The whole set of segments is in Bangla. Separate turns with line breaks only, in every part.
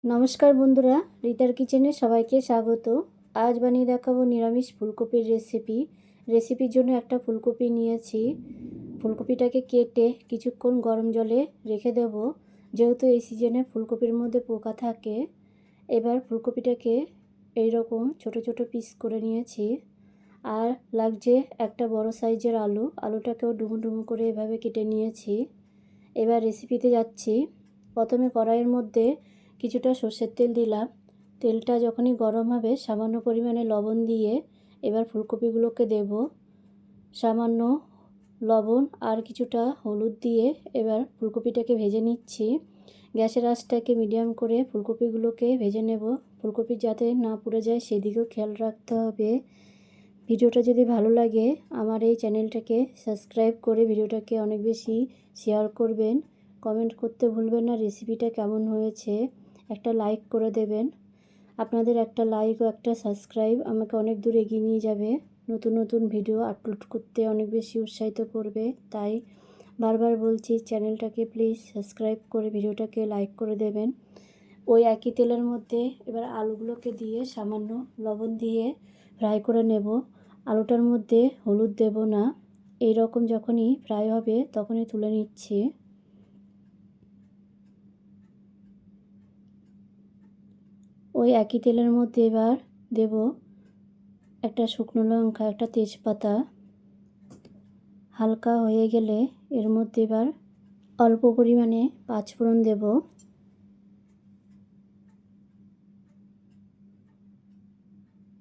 নমস্কার বন্ধুরা, রিতার কিচেনে সবাইকে স্বাগত। আজ বানিয়ে দেখাবো নিরামিষ ফুলকপির রেসিপির জন্য একটা ফুলকপি নিয়েছি। ফুলকপিটাকে কেটে কিছুক্ষণ গরম জলে রেখে দেব, যেহেতু এই সিজনে ফুলকপির মধ্যে পোকা থাকে। এবার ফুলকপিটাকে এইরকম ছোট ছোট পিস করে নিয়েছি। আর লাগছে একটা বড় সাইজের আলুটাকেও ডুমো ডুমো করে এভাবে কেটে নিয়েছি। এবার রেসিপিতে যাচ্ছি। প্রথমে কড়াইয়ের মধ্যে কিছুটা সর্ষের তেল দিলাম। তেলটা যখনই গরম হবে সামান্য পরিমাণে লবণ দিয়ে এবার ফুলকপিগুলোকে দেব। সামান্য লবণ আর কিছুটা হলুদ দিয়ে এবার ফুলকপিটাকে ভেজে নিচ্ছি। গ্যাসের আঁচটাকে মিডিয়াম করে ফুলকপিগুলোকে ভেজে নেব। ফুলকপি যাতে না পুড়ে যায় সেদিকেও খেয়াল রাখতে হবে। ভিডিওটা যদি ভালো লাগে আমার এই চ্যানেলটাকে সাবস্ক্রাইব করে ভিডিওটাকে অনেক বেশি শেয়ার করবেন। কমেন্ট করতে ভুলবেন না রেসিপিটা কেমন হয়েছে। একটা লাইক করে দেবেন। আপনাদের একটা লাইক ও একটা সাবস্ক্রাইব আমাকে অনেক দূর এগিয়ে নিয়ে যাবে, নতুন নতুন ভিডিও আপলোড করতে অনেক বেশি উৎসাহিত করবে। তাই বারবার বলছি, চ্যানেলটাকে প্লিজ সাবস্ক্রাইব করে ভিডিওটাকে লাইক করে দেবেন। ওই একই তেলের মধ্যে এবার আলুগুলোকে দিয়ে সামান্য লবণ দিয়ে ফ্রাই করে নেব। আলুটার মধ্যে হলুদ দেব না। এই রকম যখনই ফ্রাই হবে তখনই তুলে নিচ্ছি। ওই একই তেলের মধ্যে এবার দেব একটা শুকনো লঙ্কা, একটা তেজপাতা। হালকা হয়ে গেলে এর মধ্যে এবার অল্প পরিমাণে পাঁচফোড়ন দেব।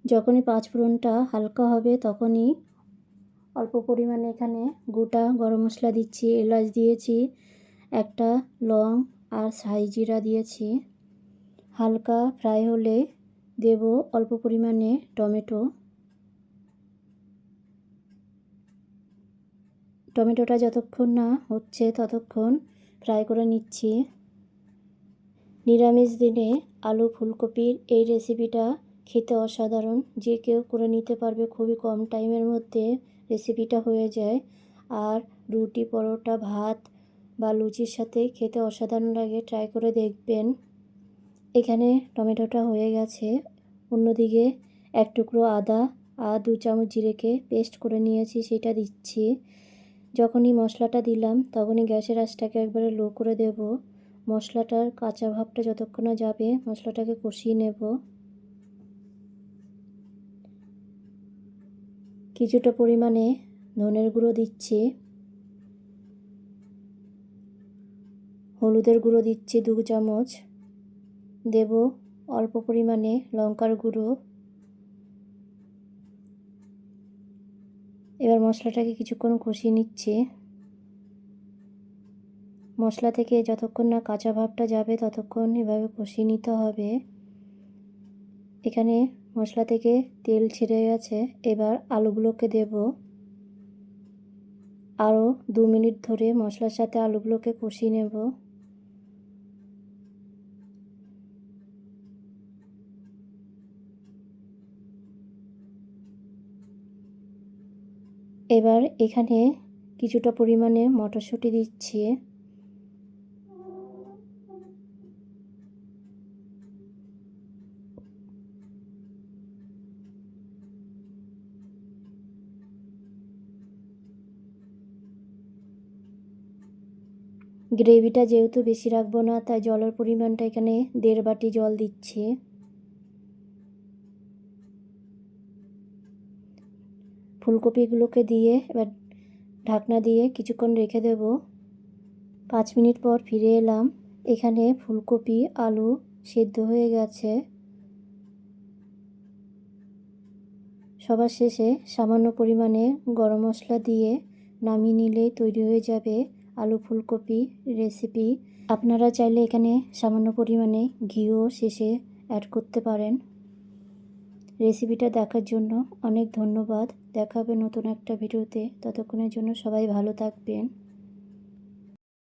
যখনই পাঁচফোড়নটা হালকা হবে তখনই অল্প পরিমাণে এখানে গোটা গরম মশলা দিচ্ছি। এলাচ দিয়েছি, একটা লং আর সাই জিরা দিয়েছি। হালকা ফ্রাই হলে দেব অল্প পরিমাণে টমেটো। টমেটোটা যতক্ষণ না হচ্ছে ততক্ষণ ফ্রাই করে নিচ্ছি। নিরামিষ দিনে আলু ফুলকপির এই রেসিপিটা খেতে অসাধারণ। যে কেউ করে নিতে পারবে, খুবই কম টাইমের মধ্যে রেসিপিটা হয়ে যায়। আর রুটি, পরোটা, ভাত বা লুচির সাথে খেতে অসাধারণ লাগে। ট্রাই করে দেখবেন। এখানে টমেটোটা হয়ে গেছে। অন্যদিকে এক টুকরো আদা আর 2 চামচ জিরেকে পেস্ট করে নিয়েছি, সেটা দিচ্ছি। যখনই মশলাটা দিলাম তখনই গ্যাসের আঁচটাকে একবারে লো করে দেব। মশলাটার কাঁচা ভাবটা যতক্ষণ না যাবে মশলাটাকে কষিয়ে নেব। কিছুটা পরিমাণে ধনের গুঁড়ো দিচ্ছি। হলুদের গুঁড়ো দিচ্ছি 2 চামচ। দেব অল্প পরিমাণে লঙ্কার গুঁড়ো। এবার মশলাটাকে কিছুক্ষণ কষিয়ে নিচ্ছি। মশলা থেকে যতক্ষণ না কাঁচা ভাবটা যাবে ততক্ষণ এভাবে কষিয়ে নিতে হবে। এখানে মশলা থেকে তেল ছেড়ে গেছে। এবার আলুগুলোকে দেব। আরও 2 মিনিট ধরে মশলার সাথে আলুগুলোকে কষিয়ে নেব। এবার এখানে কিছুটা পরিমাণে মটরশুঁটি দিচ্ছি। গ্রেভিটা যেহেতু বেশি রাখবো না, তাই জলের পরিমাণটা এখানে 1.5 বাটি জল দিচ্ছি। ফুলকপিগুলোকে দিয়ে এবার ঢাকনা দিয়ে কিছুক্ষণ রেখে দেব। 5 মিনিট পর ফিরে এলাম। এখানে ফুলকপি আলু সেদ্ধ হয়ে গেছে। সবার শেষে সামান্য পরিমাণে গরম মশলা দিয়ে নামিয়ে নিলেই তৈরি হয়ে যাবে আলু ফুলকপি রেসিপি। আপনারা চাইলে এখানে সামান্য পরিমাণে ঘিও শেষে অ্যাড করতে পারেন। রেসিপিটা দেখার জন্য অনেক ধন্যবাদ। দেখা হবে নতুন একটা ভিডিওতে। ততক্ষণের জন্য সবাই ভালো থাকবেন।